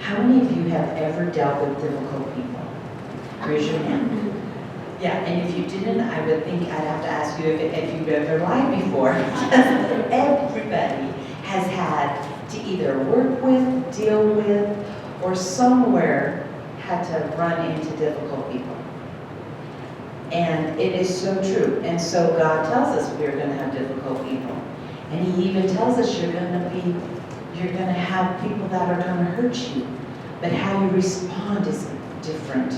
How many of you have ever dealt with difficult people? Raise your hand. Yeah, and if you didn't, I would think I'd have to ask you if you've ever lied before. Everybody has had to either work with, deal with, or somewhere had to run into difficult people. And it is so true. And so God tells us we're going to have difficult people. And He even tells us you're going to have people that are going to hurt you. But how you respond is different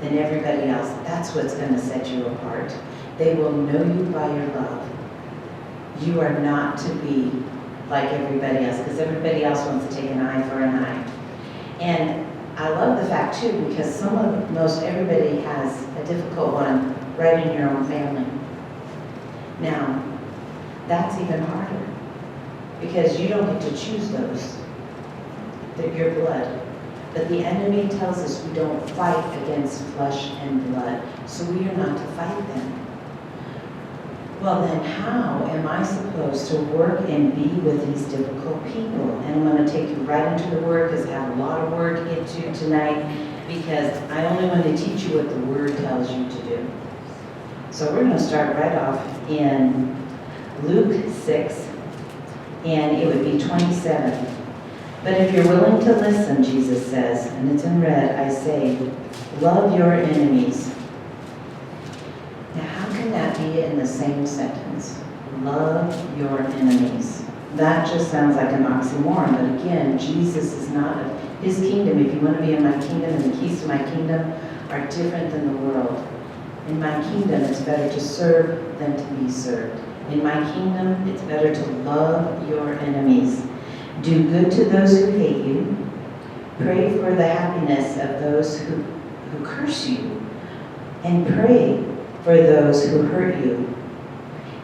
than everybody else. That's what's going to set you apart. They will know you by your love. You are not to be like everybody else, because everybody else wants to take an eye for an eye. And I love the fact too, because most everybody has a difficult one right in your own family. Now, that's even harder, because you don't get to choose those. They're your blood. But the enemy tells us we don't fight against flesh and blood, so we are not to fight them. Well, then how am I supposed to work and be with these difficult people? And I'm going to take you right into the Word, because I have a lot of Word to get to tonight, because I only want to teach you what the Word tells you to do. So we're going to start right off in Luke 6, and it would be 27. But if you're willing to listen, Jesus says, and it's in red, I say, love your enemies. Now, how can that be in the same sentence? Love your enemies. That just sounds like an oxymoron, but again, Jesus is not of His kingdom. If you want to be in my kingdom, and the keys to my kingdom are different than the world. In my kingdom, it's better to serve than to be served. In my kingdom, it's better to love your enemies. Do good to those who hate you. Pray for the happiness of those who curse you. And pray for those who hurt you.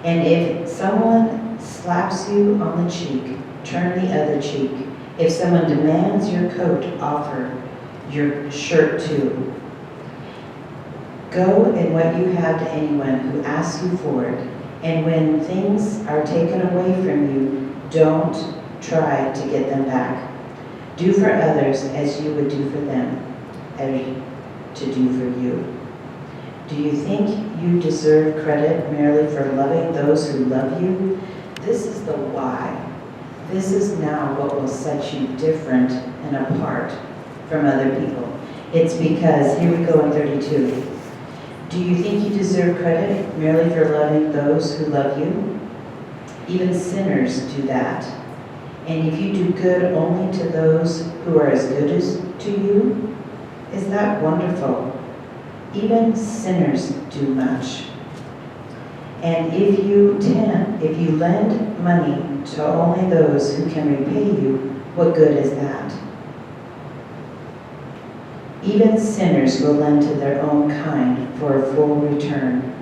And if someone slaps you on the cheek, turn the other cheek. If someone demands your coat, offer your shirt too. Go and what you have to anyone who asks you for it. And when things are taken away from you, don't try to get them back. Do for others as you would do for them, as to do for you. Do you think you deserve credit merely for loving those who love you? This is the why. This is now what will set you different and apart from other people. It's because, here we go in 32. Do you think you deserve credit merely for loving those who love you? Even sinners do that. And if you do good only to those who are as good as to you, is that wonderful? Even sinners do much. And if you lend money to only those who can repay you, what good is that? Even sinners will lend to their own kind for a full return.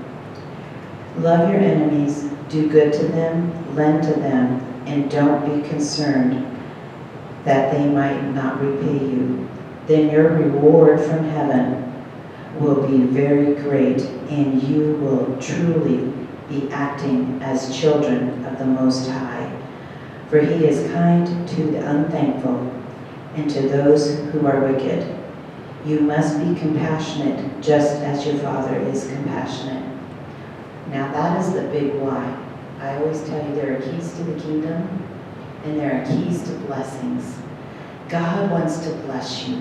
Love your enemies, do good to them, lend to them, and don't be concerned that they might not repay you. Then your reward from heaven will be very great, and you will truly be acting as children of the Most High. For He is kind to the unthankful and to those who are wicked. You must be compassionate just as your Father is compassionate. Now that is the big why. I always tell you there are keys to the kingdom and there are keys to blessings. God wants to bless you.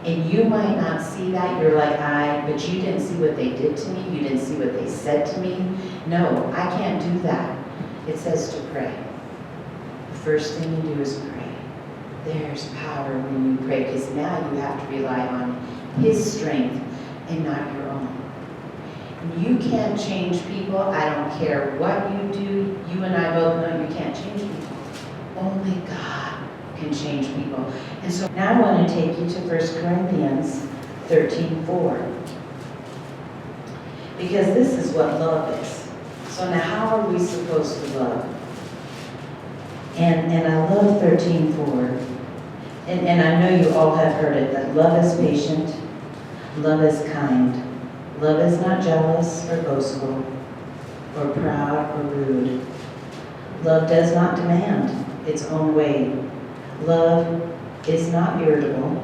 And you might not see that. You're like, but you didn't see what they did to me. You didn't see what they said to me. No, I can't do that. It says to pray. The first thing you do is pray. There's power when you pray, because now you have to rely on His strength and not your own. You can't change people. I don't care what you do. You and I both know you can't change people. Only God can change people. And so now I want to take you to 1 Corinthians 13:4. Because this is what love is. So now how are we supposed to love? And I love 13:4. And I know you all have heard it, that love is patient, love is kind. Love is not jealous or boastful or proud or rude. Love does not demand its own way. Love is not irritable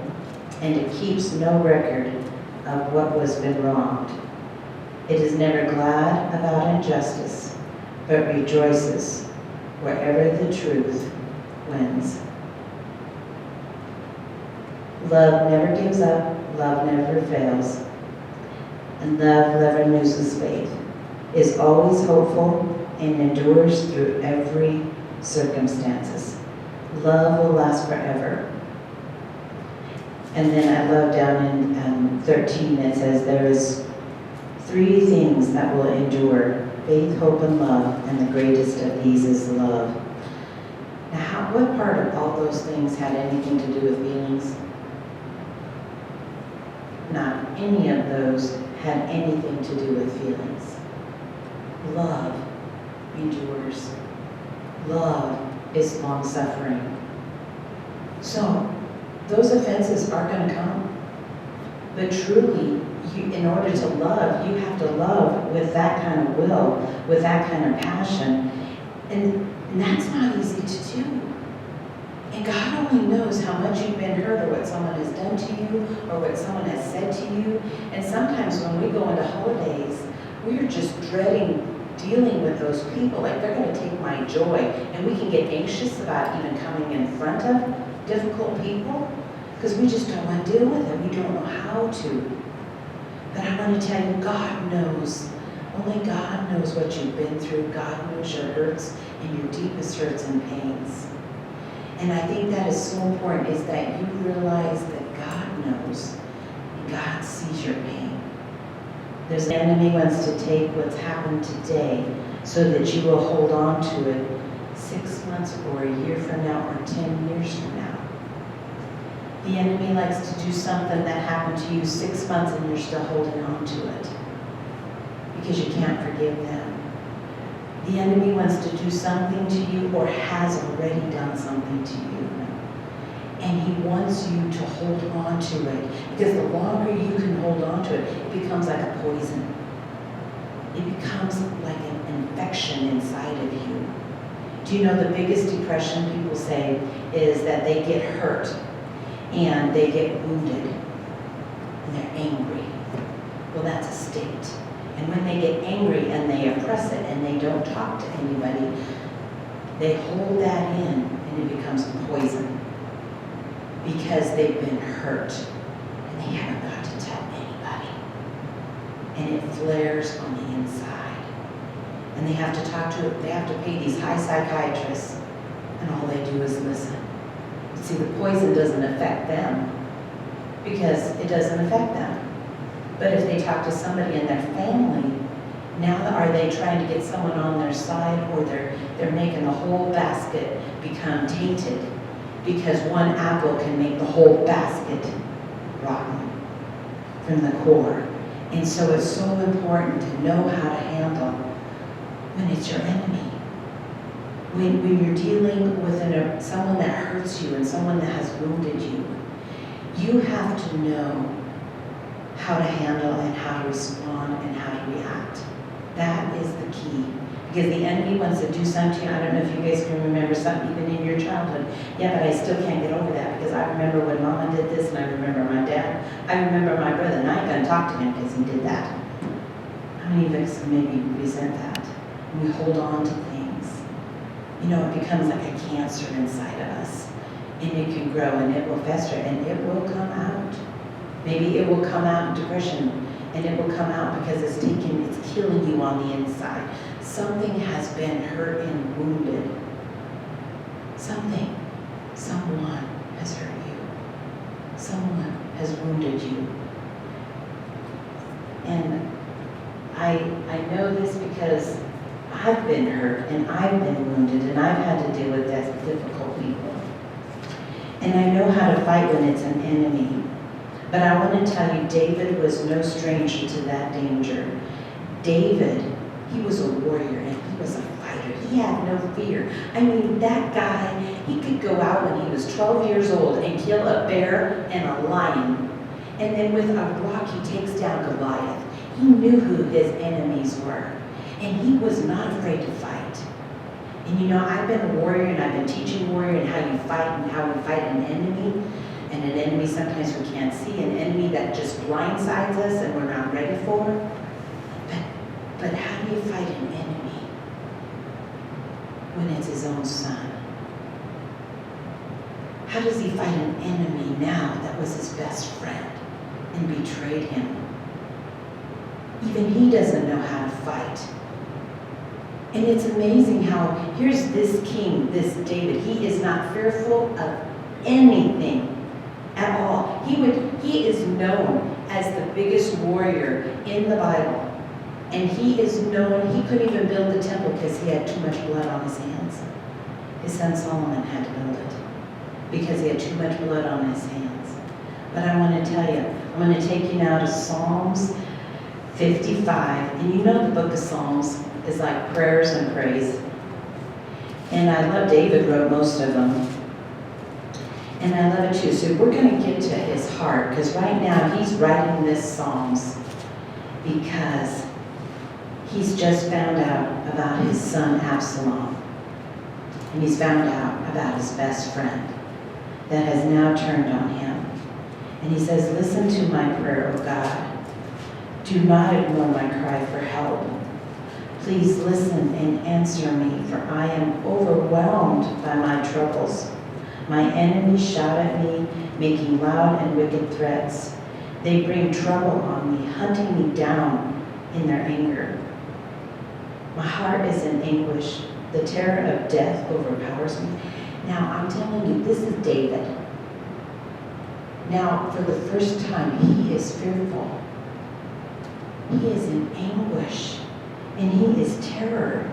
and it keeps no record of what was been wronged. It is never glad about injustice, but rejoices wherever the truth wins. Love never gives up, love never fails, and love never loses faith, is always hopeful, and endures through every circumstances. Love will last forever. And then I love down in 13, it says, there is 3 things that will endure: faith, hope, and love, and the greatest of these is love. Now, what part of all those things had anything to do with feelings? Not any of those had anything to do with feelings. Love endures. Love is long-suffering. So, those offenses are going to come. But truly, in order to love, you have to love with that kind of will, with that kind of passion. And that's not easy to do. And God only knows how much you've been hurt, or what someone has done to you, or what someone has said to you. And sometimes when we go into holidays, we're just dreading dealing with those people, like they're going to take my joy. And we can get anxious about even coming in front of difficult people, because we just don't want to deal with them. We don't know how to. But I want to tell you, God knows. Only God knows what you've been through. God knows your hurts and your deepest hurts and pains. And I think that is so important, is that you realize that God knows and God sees your pain. There's an enemy wants to take what's happened today so that you will hold on to it 6 months or a year from now or 10 years from now. The enemy likes to do something that happened to you 6 months and you're still holding on to it because you can't forgive them. The enemy wants to do something to you, or has already done something to you. And he wants you to hold on to it, because the longer you can hold on to it, it becomes like a poison. It becomes like an infection inside of you. Do you know the biggest depression, people say, is that they get hurt and they get wounded and they're angry. Well, that's a state. And when they get angry and they oppress it and they don't talk to anybody, they hold that in and it becomes poison, because they've been hurt and they haven't got to tell anybody. And it flares on the inside. And they have to talk to it, they have to pay these high psychiatrists, and all they do is listen. See, the poison doesn't affect them because it doesn't affect them. But if they talk to somebody in their family, now are they trying to get someone on their side, or they're making the whole basket become tainted, because one apple can make the whole basket rotten from the core. And so it's so important to know how to handle when it's your enemy. When you're dealing with someone that hurts you and someone that has wounded you, you have to know how to handle and how to respond and how to react. That is the key. Because the enemy wants to do something to you. I don't know if you guys can remember something even in your childhood. Yeah, but I still can't get over that, because I remember when Mama did this, and I remember my dad. I remember my brother, and I ain't going to talk to him because he did that. How many of us maybe resent that? And we hold on to things. You know, it becomes like a cancer inside of us. And it can grow, and it will fester, and it will come out. Maybe it will come out in depression, and it will come out because it's killing you on the inside. Something has been hurt and wounded. Someone has hurt you. Someone has wounded you. And I know this because I've been hurt and I've been wounded and I've had to deal with difficult people. And I know how to fight when it's an enemy. But I want to tell you, David was no stranger to that danger. David, he was a warrior and he was a fighter. He had no fear. I mean, that guy, he could go out when he was 12 years old and kill a bear and a lion. And then with a rock, he takes down Goliath. He knew who his enemies were. And he was not afraid to fight. And you know, I've been a warrior and I've been teaching warrior and how you fight and how we fight an enemy. and an enemy sometimes we can't see, an enemy that just blindsides us and we're not ready for. But how do you fight an enemy when it's his own son? How does he fight an enemy now that was his best friend and betrayed him? Even he doesn't know how to fight. And it's amazing how, here's this king, this David, he is not fearful of anything at all. He is known as the biggest warrior in the Bible. And he is known, he couldn't even build the temple because he had too much blood on his hands. His son Solomon had to build it because he had too much blood on his hands. But I want to tell you, I'm going to take you now to Psalms 55. And you know the book of Psalms is like prayers and praise. And I love David wrote most of them. And I love it too. So we're going to get to his heart because right now he's writing this Psalms because he's just found out about his son Absalom. And he's found out about his best friend that has now turned on him. And he says, listen to my prayer, O God. Do not ignore my cry for help. Please listen and answer me, for I am overwhelmed by my troubles. My enemies shout at me, making loud and wicked threats. They bring trouble on me, hunting me down in their anger. My heart is in anguish. The terror of death overpowers me. Now, I'm telling you, this is David. Now, for the first time, he is fearful. He is in anguish, and he is terror.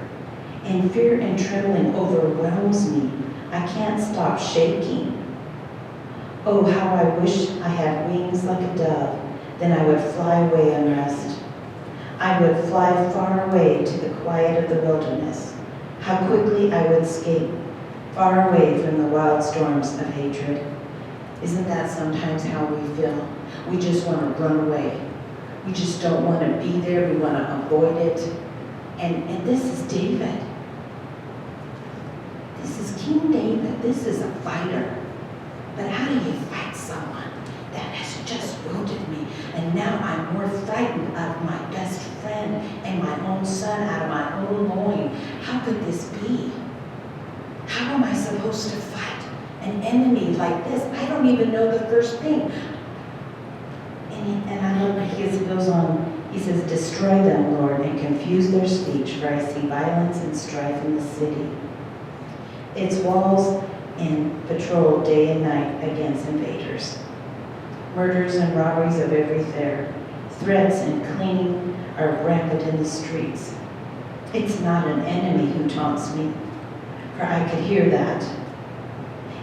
And fear and trembling overwhelms me. I can't stop shaking. Oh, how I wish I had wings like a dove. Then I would fly away unrest. I would fly far away to the quiet of the wilderness. How quickly I would escape, far away from the wild storms of hatred. Isn't that sometimes how we feel? We just want to run away. We just don't want to be there. We want to avoid it. And this is David. This is King David. This is a fighter. But how do you fight someone that has just wounded me? And now I'm more frightened of my best friend and my own son out of my own loin. How could this be? How am I supposed to fight an enemy like this? I don't even know the first thing. And I love that he goes on, he says, destroy them, Lord, and confuse their speech, for I see violence and strife in the city. Its walls and patrol day and night against invaders. Murders and robberies of every fare. Threats and cleaning are rampant in the streets. It's not an enemy who taunts me, for I could hear that.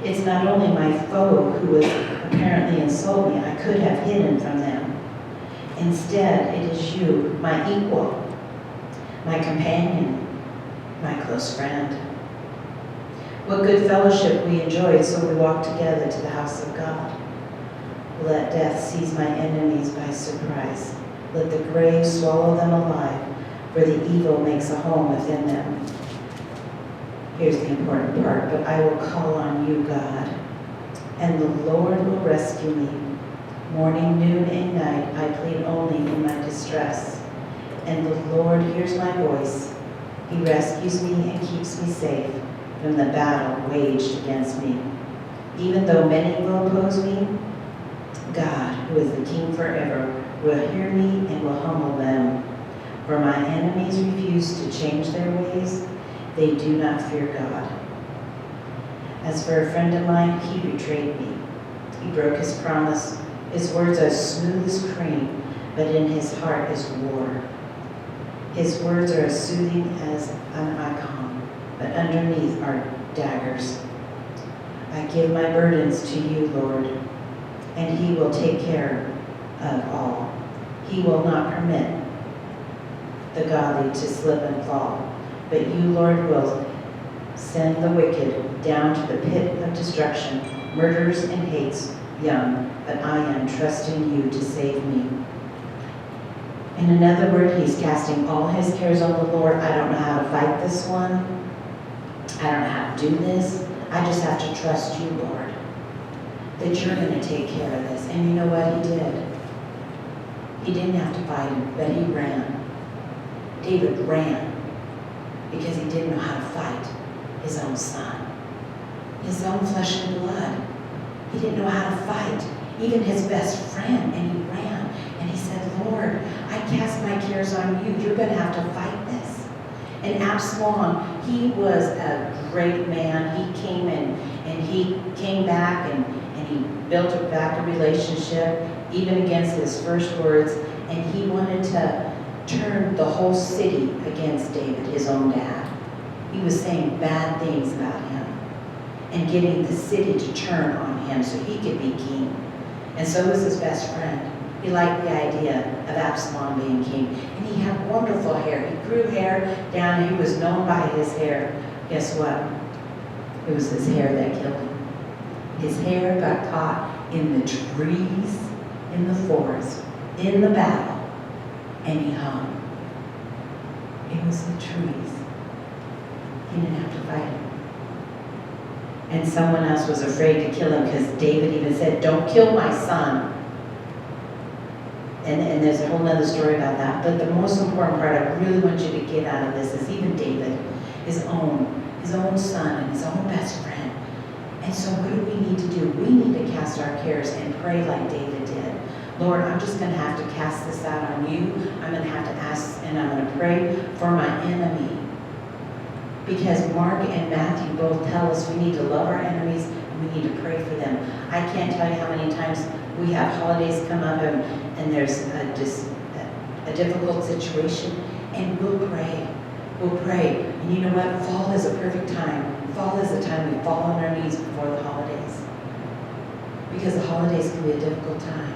It's not only my foe who was apparently insult me, I could have hidden from them. Instead, it is you, my equal, my companion, my close friend. What good fellowship we enjoyed, so we walked together to the house of God. Let death seize my enemies by surprise. Let the grave swallow them alive, for the evil makes a home within them. Here's the important part, but I will call on you, God, and the Lord will rescue me. Morning, noon, and night, I plead only in my distress. And the Lord hears my voice. He rescues me and keeps me safe from the battle waged against me. Even though many will oppose me, God, who is the King forever, will hear me and will humble them. For my enemies refuse to change their ways. They do not fear God. As for a friend of mine, he betrayed me. He broke his promise. His words are smooth as cream, but in his heart is war. His words are as soothing as an icon, but underneath are daggers. I give my burdens to you, Lord, and he will take care of all. He will not permit the godly to slip and fall, but you, Lord, will send the wicked down to the pit of destruction, murderers and hates young, but I am trusting you to save me. In another word, he's casting all his cares on the Lord. I don't know how to fight this one. I don't know how to do this. I just have to trust you, Lord. that you're going to take care of this. And you know what he did? He didn't have to fight him, but he ran. David ran because he didn't know how to fight his own son, his own flesh and blood. He didn't know how to fight even his best friend, and he ran. And he said, Lord, I cast my cares on you. You're going to have to fight this. And Absalom, he was a great man. He came and he came back and he built back a relationship, even against his first words. And he wanted to turn the whole city against David, his own dad. He was saying bad things about him and getting the city to turn on him so he could be king. And so was his best friend. He liked the idea of Absalom being king. And he had wonderful hair. He grew hair down. He was known by his hair. Guess what? It was his hair that killed him. His hair got caught in the trees, in the forest, in the battle, and he hung. It was the trees. He didn't have to fight him. And someone else was afraid to kill him because David even said, don't kill my son. And there's a whole other story about that. But the most important part I really want you to get out of this is even David, his own son and his own best friend. And so what do we need to do? We need to cast our cares and pray like David did. Lord, I'm just going to have to cast this out on you. I'm going to have to ask and I'm going to pray for my enemy. Because Mark and Matthew both tell us we need to love our enemies and we need to pray for them. I can't tell you how many times we have holidays come up and there's a difficult situation, and we'll pray. We'll pray. And you know what? Fall is a perfect time. Fall is the time we fall on our knees before the holidays. Because the holidays can be a difficult time.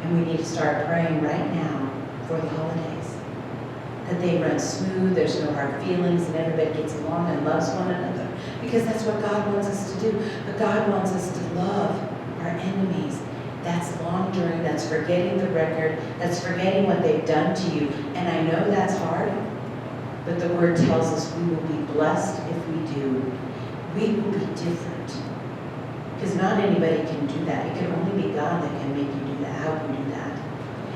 And we need to start praying right now for the holidays. That they run smooth, there's no hard feelings, and everybody gets along and loves one another. Because that's what God wants us to do. But God wants us to love our enemies. That's long-enduring, that's forgetting the record, that's forgetting what they've done to you. And I know that's hard, but the Word tells us we will be blessed if we do. We will be different. Because not anybody can do that. It can only be God that can make you do that, help you do that.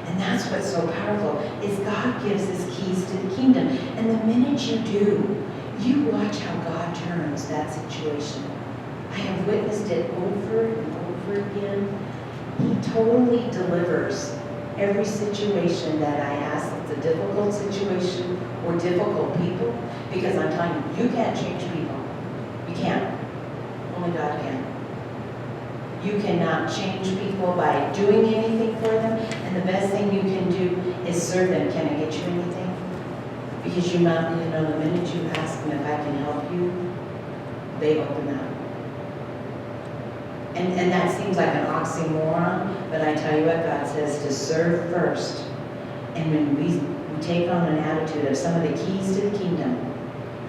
And that's what's so powerful, is God gives his keys to the kingdom. And the minute you do, you watch how God turns that situation. I have witnessed it over and over again. He totally delivers every situation that I ask. It's a difficult situation or difficult people, because I'm telling you, you can't change people. You can't. Only God can. You cannot change people by doing anything for them, and the best thing you can do is serve them. Can I get you anything? Because you know, the minute you ask them if I can help you, they open up. And that seems like an oxymoron, but I tell you what, God says to serve first. And when we take on an attitude of some of the keys to the kingdom,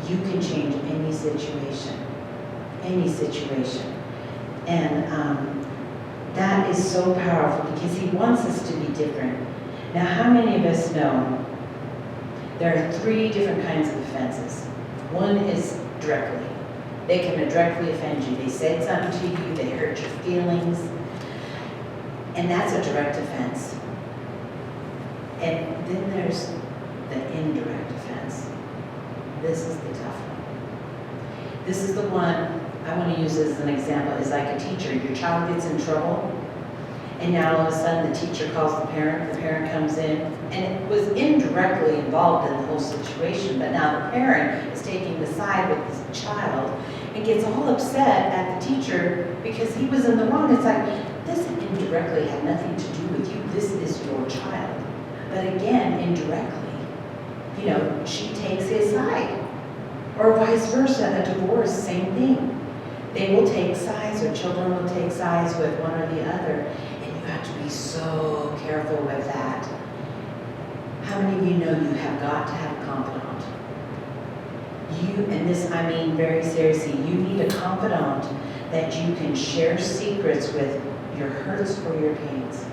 you can change any situation. Any situation. And that is so powerful because he wants us to be different. Now, how many of us know there are 3 different kinds of offenses? One is directly. They can directly offend you. They said something to you, they hurt your feelings, and that's a direct offense. And then there's the indirect offense. This is the tough one. This is the one I want to use as an example. Is like a teacher. Your child gets in trouble, and now all of a sudden the teacher calls the parent comes in, and it was indirectly involved in the whole situation, but now the parent is taking the side with the child and gets all upset at the teacher because he was in the wrong. It's like, this indirectly had nothing to do with you. This is your child. But again, indirectly, she takes his side. Or vice versa, a divorce, same thing. They will take sides, or children will take sides with one or the other. And you have to be so careful with that. How many of you know you have got to have a confidant? And this I mean very seriously, you need a confidant that you can share secrets with, your hurts or your pains.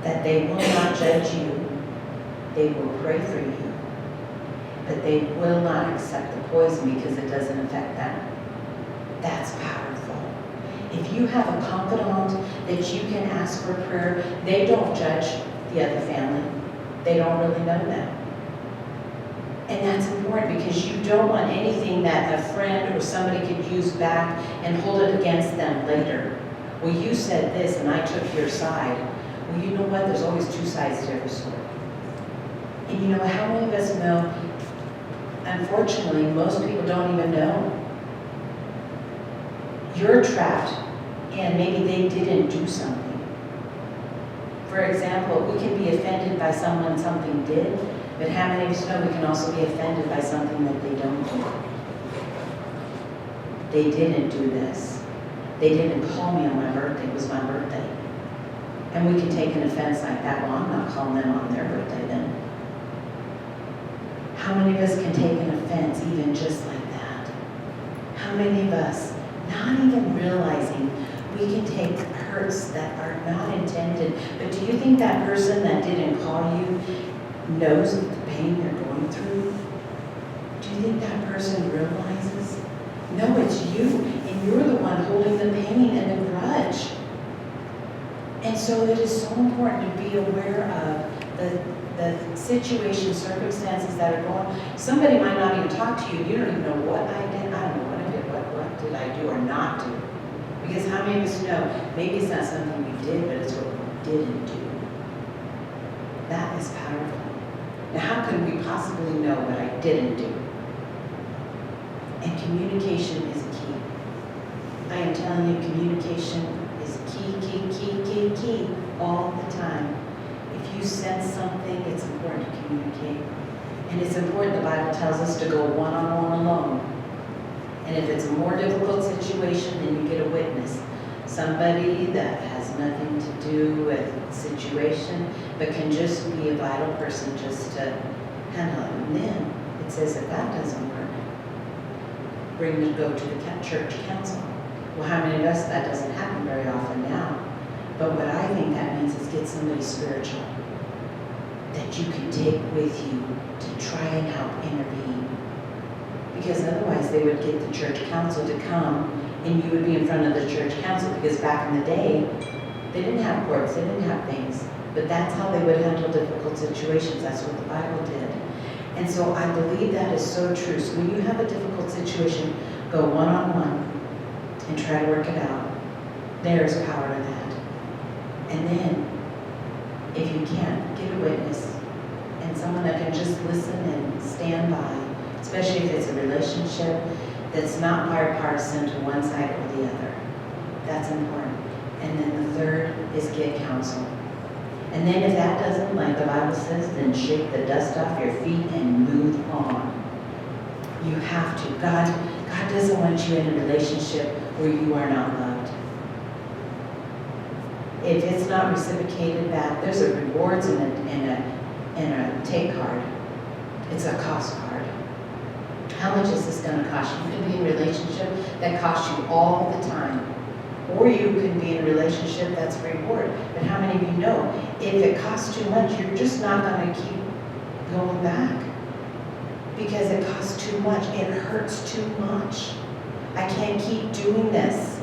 That they will not judge you. They will pray for you. But they will not accept the poison because it doesn't affect them. That's powerful. If you have a confidant that you can ask for prayer, they don't judge the other family. They don't really know them. And that's important because you don't want anything that a friend or somebody could use back and hold it against them later. Well, you said this and I took your side. Well, you know what? There's always two sides to every story. And you know, how many of us know, unfortunately, most people don't even know. You're trapped and maybe they didn't do something. For example, we can be offended by someone something did, but how many of us know we can also be offended by something that they don't do? They didn't do this. They didn't call me on my birthday. It was my birthday. And we can take an offense like that. Well, I'm not calling them on their birthday then. How many of us can take an offense even just like that? How many of us, not even realizing we can take hurts that are not intended, but do you think that person that didn't call you knows the pain you're going through? Do you think that person realizes? No, it's you, and you're the one holding the pain and the grudge. And so it is so important to be aware of the situation, circumstances that are going on. Somebody might not even talk to you. You don't even know what I did. I don't know what I did. What did I do or not do? Because how many of us know maybe it's not something you did, but it's what you didn't do. That is powerful. Now, how can we possibly know what I didn't do? And communication is key. I am telling you, communication is key, all the time. If you sense something, it's important to communicate. And it's important, the Bible tells us to go one-on-one alone. And if it's a more difficult situation, then you get a witness. Somebody that has nothing to do with the situation, but can just be a vital person just to handle it. And then it says if that doesn't work, go to the church council. Well, how many of us, that doesn't happen very often now. But what I think that means is get somebody spiritual that you can take with you to try and help intervene. Because otherwise they would get the church council to come and you would be in front of the church council, because back in the day, they didn't have courts, they didn't have things. But that's how they would handle difficult situations. That's what the Bible did. And so I believe that is so true. So when you have a difficult situation, go one-on-one and try to work it out. There's power in that. And then, if you can't, get a witness and someone that can just listen and stand by, especially if it's a relationship that's not bipartisan to one side or the other. That's important. And then the third is get counsel. And then if that doesn't, like the Bible says, then shake the dust off your feet and move on. You have to. God doesn't want you in a relationship where you are not loved. If it's not reciprocated back, there's a rewards and a take card. It's a cost card. How much is this going to cost you? You can be in a relationship that costs you all the time. Or you can be in a relationship that's a reward. But how many of you know, if it costs too much, you're just not going to keep going back. Because it costs too much. It hurts too much. I can't keep doing this.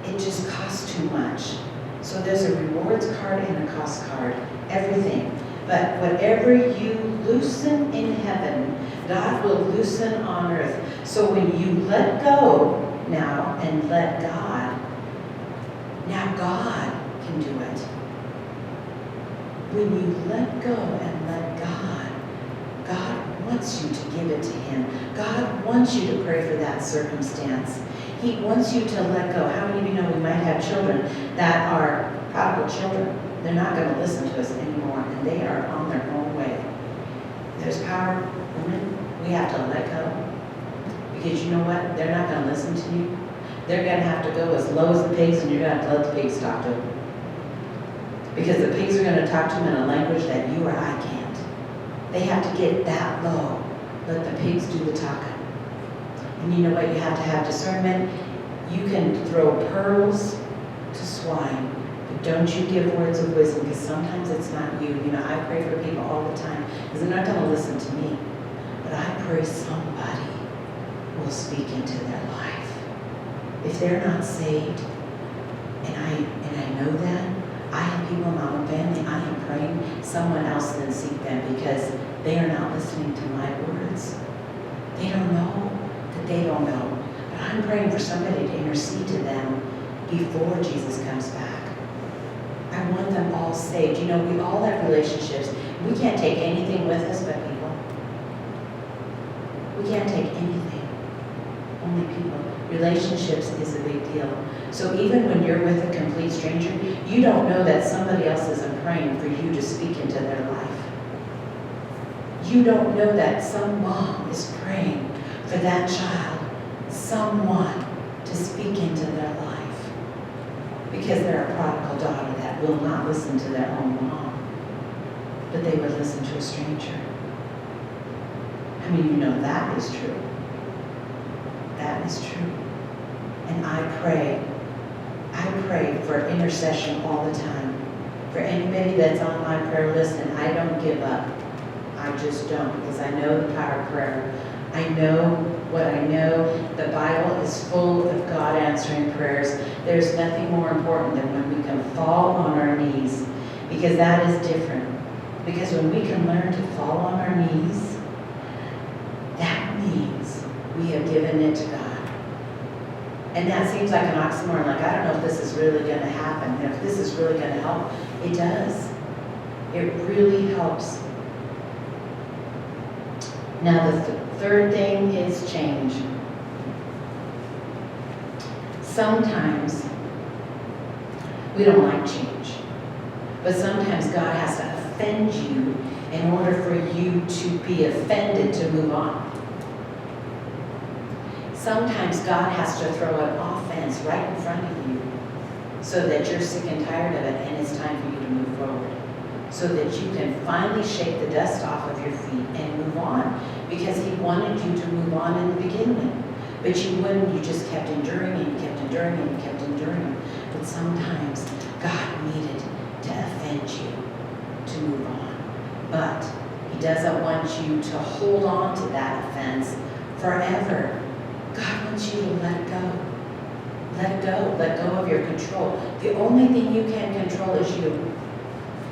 It just costs too much. So there's a rewards card and a cost card. Everything. But whatever you loosen in heaven, God will loosen on earth. So when you let go now and let God, now God can do it. When you let go and let God, God wants you to give it to Him. God wants you to pray for that circumstance. He wants you to let go. How many of you know we might have children that are prodigal children? They're not going to listen to us anymore, and they are on their own way. There's power, women. We have to let go. Because you know what? They're not going to listen to you. They're going to have to go as low as the pigs, and you're going to have to let the pigs talk to them. Because the pigs are going to talk to them in a language that you or I can't. They have to get that low. Let the pigs do the talking. And you know what? You have to have discernment. You can throw pearls to swine, but don't you give words of wisdom, because sometimes it's not you. You know, I pray for people all the time, because they're not going to listen to me. But I pray somebody will speak into their life. If they're not saved, And I know that. I have people in my family, I am praying someone else then seek them because they are not listening to my words. They don't know that they don't know. But I'm praying for somebody to intercede to them before Jesus comes back. I want them all saved. You know, we all have relationships. We can't take anything with us but people. We can't take anything. Only people. Relationships is a big deal. So even when you're with a complete stranger, you don't know that somebody else isn't praying for you to speak into their life. You don't know that some mom is praying for that child, someone to speak into their life. Because they're a prodigal daughter that will not listen to their own mom, but they would listen to a stranger. I mean, you know that is true. That is true. And I pray for intercession all the time. For anybody that's on my prayer list, and I don't give up. I just don't, because I know the power of prayer. I know what I know. The Bible is full of God answering prayers. There's nothing more important than when we can fall on our knees, because that is different. Because when we can learn to fall on our knees, that means we have given it to God. And that seems like an oxymoron, like I don't know if this is really going to happen, and if this is really going to help. It does. It really helps. Now the third thing is change. Sometimes we don't like change, but sometimes God has to offend you in order for you to be offended to move on. Sometimes God has to throw an offense right in front of you so that you're sick and tired of it and it's time for you to move forward. So that you can finally shake the dust off of your feet and move on. Because He wanted you to move on in the beginning. But you wouldn't, you just kept enduring and you kept enduring and you kept enduring. But sometimes God needed to offend you to move on. But He doesn't want you to hold on to that offense forever. God wants you to let it go. Let it go. Let go of your control. The only thing you can control is you.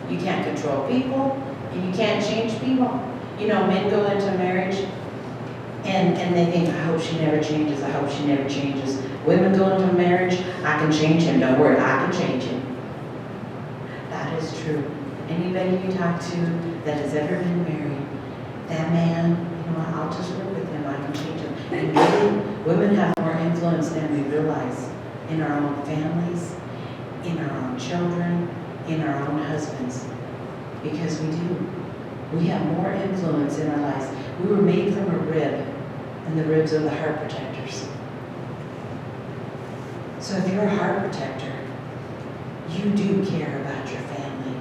You can't control people, and you can't change people. You know, men go into marriage, and they think, I hope she never changes. I hope she never changes. Women go into marriage, I can change him. Don't worry, I can change him. That is true. Anybody you talk to that has ever been married, that man, you know, I'll just work with him. I can change him. And really, women have more influence than we realize in our own families, in our own children, in our own husbands. Because we do. We have more influence in our lives. We were made from a rib, and the ribs are the heart protectors. So if you're a heart protector, you do care about your family.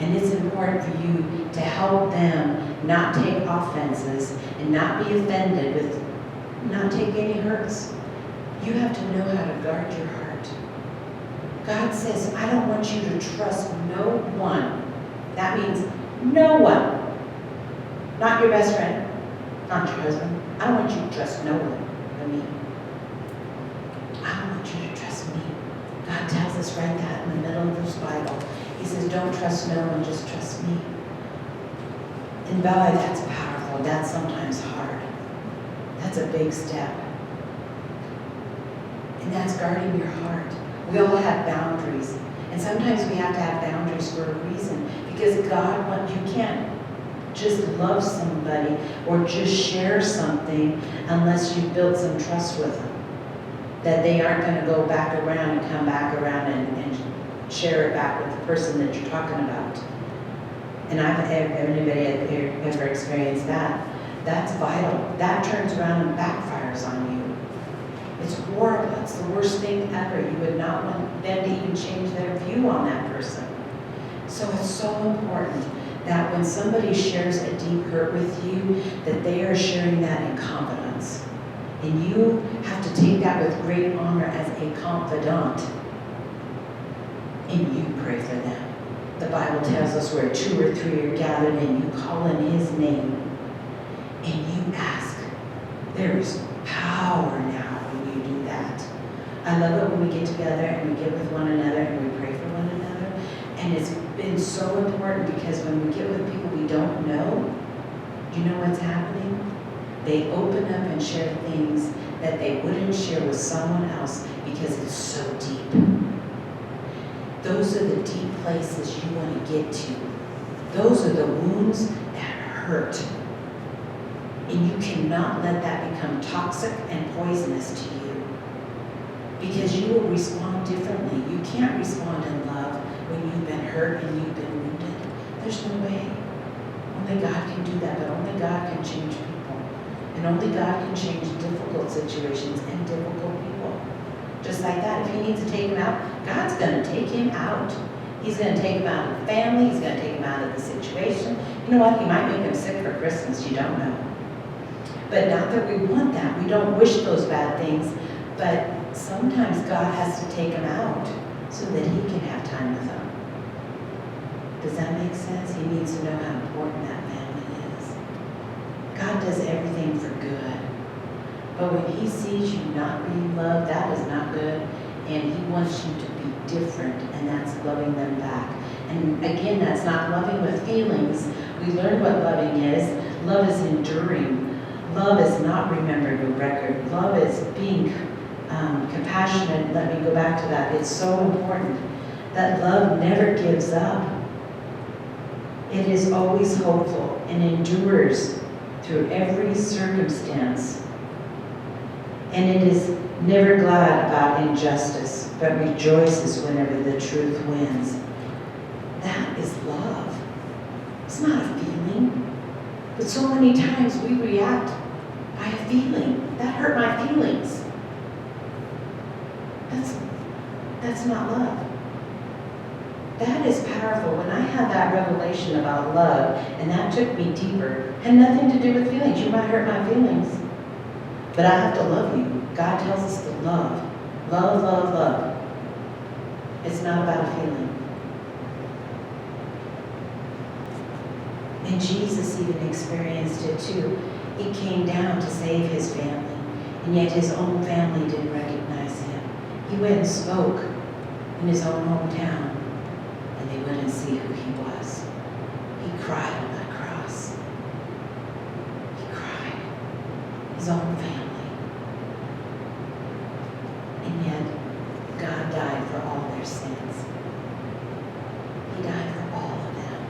And it's important for you to help them not take offenses and not be offended with, not take any hurts. You have to know how to guard your heart. God says, I don't want you to trust no one. That means no one. Not your best friend, not your husband. I don't want you to trust no one but me. I don't want you to trust me. God tells us right that in the middle of this Bible. He says, don't trust no one, just trust me. And Bella, that's powerful. That's sometimes hard. That's a big step. And that's guarding your heart. We all have boundaries. And sometimes we have to have boundaries for a reason. Because God wants, you can't just love somebody or just share something unless you've built some trust with them. That they aren't going to go back around and come back around and share it back with the person that you're talking about. And anybody ever experienced that? That's vital. That turns around and backfires on you. It's horrible. It's the worst thing ever. You would not want them to even change their view on that person. So it's so important that when somebody shares a deep hurt with you, that they are sharing that in confidence. And you have to take that with great honor as a confidant. And you pray for them. The Bible tells us where 2 or 3 are gathered and you call in His name and you ask. There is power now when you do that. I love it when we get together and we get with one another and we pray for one another. And it's been so important because when we get with people we don't know, do you know what's happening? They open up and share things that they wouldn't share with someone else because it's so deep. Those are the deep places you want to get to. Those are the wounds that hurt. And you cannot let that become toxic and poisonous to you. Because you will respond differently. You can't respond in love when you've been hurt and you've been wounded. There's no way. Only God can do that, but only God can change people. And only God can change difficult situations and difficult people. Just like that, if he needs to take him out, God's going to take him out. He's going to take him out of the family. He's going to take him out of the situation. You know what? He might make him sick for Christmas. You don't know. But not that we want that. We don't wish those bad things. But sometimes God has to take him out so that he can have time with them. Does that make sense? He needs to know how important that family is. God does everything for good. But when he sees you not being loved, that is not good. And he wants you to be different, and that's loving them back. And again, that's not loving with feelings. We learned what loving is. Love is enduring. Love is not remembering a record. Love is being compassionate. Let me go back to that. It's so important that love never gives up. It is always hopeful and endures through every circumstance. And it is never glad about injustice, but rejoices whenever the truth wins. That is love. It's not a feeling. But so many times we react by a feeling. That hurt my feelings. That's not love. That is powerful. When I had that revelation about love, and that took me deeper, had nothing to do with feelings. You might hurt my feelings, but I have to love you. God tells us to love. Love, love, love. It's not about a feeling. And Jesus even experienced it too. He came down to save his family, and yet his own family didn't recognize him. He went and spoke in his own hometown, and they wouldn't see who he was. He cried on that cross. He cried. His own family. And yet, God died for all their sins. He died for all of them.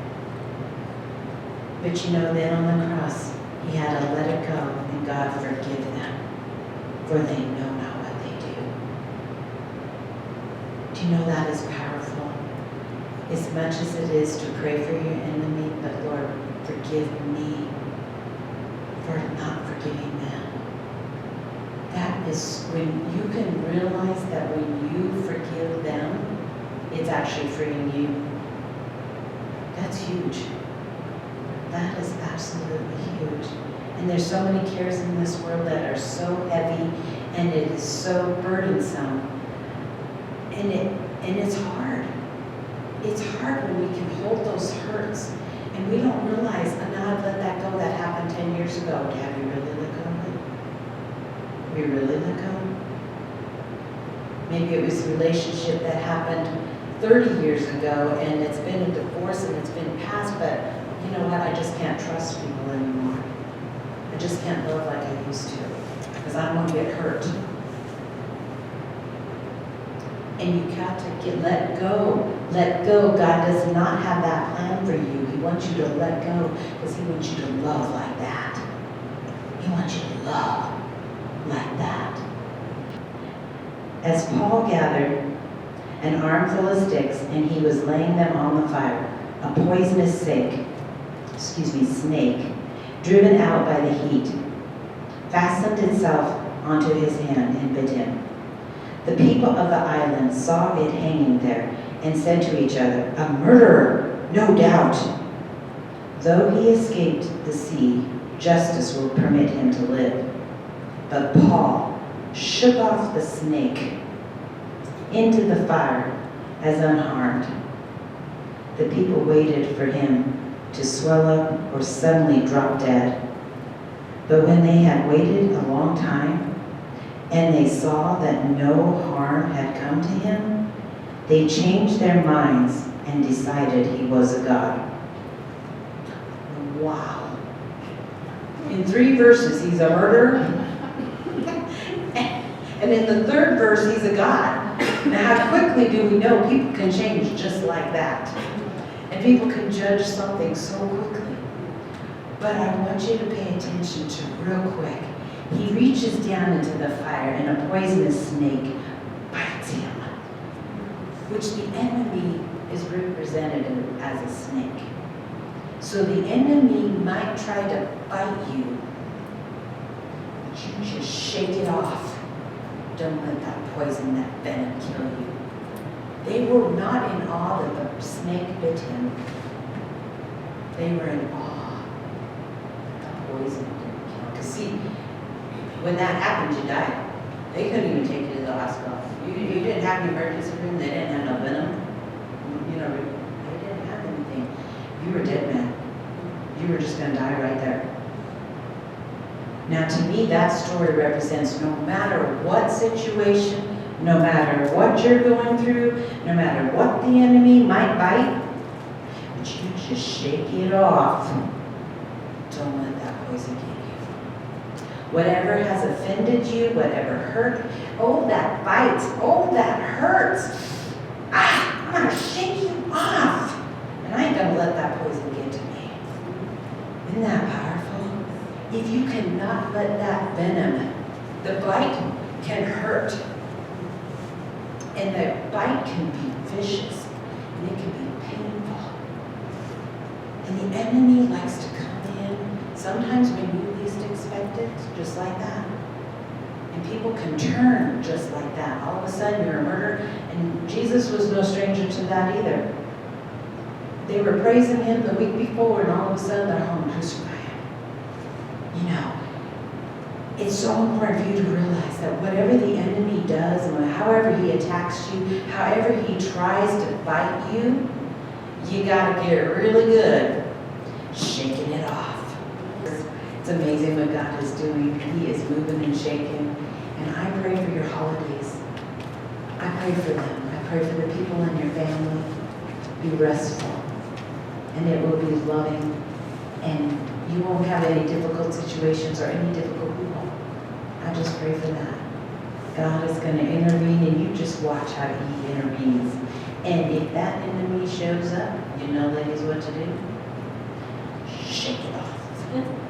But you know, then on the cross, he had to let it go, and God forgive them, for they know not what they do. Do you know that is powerful? As much as it is to pray for your enemy, but Lord, forgive me for not forgiving them. That is when you can realize that when you forgive them, it's actually freeing you. That's huge. That is absolutely huge. And there's so many cares in this world that are so heavy, and it is so burdensome. And it's hard. It's hard when we can hold those hurts and we don't realize, now I've let that go, that happened 10 years ago. Have you really let go of it? Have you really let go? Maybe it was a relationship that happened 30 years ago and it's been a divorce and it's been passed, but you know what? I just can't trust people anymore. I just can't love like I used to because I don't want to get hurt. And you got to let go. Let go. God does not have that plan for you. He wants you to let go because he wants you to love like that. He wants you to love like that. As Paul gathered an armful of sticks and he was laying them on the fire, a poisonous snake, driven out by the heat, fastened itself onto his hand and bit him. The people of the island saw it hanging there and said to each other, "A murderer, no doubt. Though he escaped the sea, justice will permit him to live." But Paul shook off the snake into the fire as unharmed. The people waited for him to swell up or suddenly drop dead. But when they had waited a long time, and they saw that no harm had come to him, they changed their minds and decided he was a god. Wow. In 3 verses, he's a murderer. And in the 3rd verse, he's a god. Now, how quickly do we know people can change just like that? And people can judge something so quickly. But I want you to pay attention to real quick. He reaches down into the fire and a poisonous snake bites him, which the enemy is represented as a snake. So the enemy might try to bite you, but you just shake it off. Don't let that poison, that venom kill you. They were not in awe that the snake bit him. They were in awe that the poison didn't kill. Because see, when that happened, you died. They couldn't even take you to the hospital. You didn't have the emergency room. They didn't have no venom. You know, they didn't have anything. You were dead, man. You were just going to die right there. Now, to me, that story represents no matter what situation, no matter what you're going through, no matter what the enemy might bite, but you just shake it off. Don't let that poison get you. Whatever has offended you, whatever hurt, oh, that bites, oh, that hurts. I'm going to shake you off. And I ain't going to let that poison get to me. Isn't that powerful? If you cannot let that venom, the bite can hurt. And the bite can be vicious. And it can be painful. And the enemy likes to come in, sometimes when you least expect it, just like that. And people can turn just like that. All of a sudden you're a murderer. And Jesus was no stranger to that either. They were praising him the week before, and all of a sudden they're home crucified. You know, it's so important for you to realize that whatever the enemy does, and however he attacks you, however he tries to bite you, you got to get really good shaking it off. It's amazing what God is doing. He is moving and shaking. And I pray for your holidays. I pray for them. I pray for the people in your family. Be restful. And it will be loving. And you won't have any difficult situations or any difficult people. I just pray for that. God is going to intervene, and you just watch how he intervenes. And if that enemy shows up, you know, ladies, what to do? Shake it off.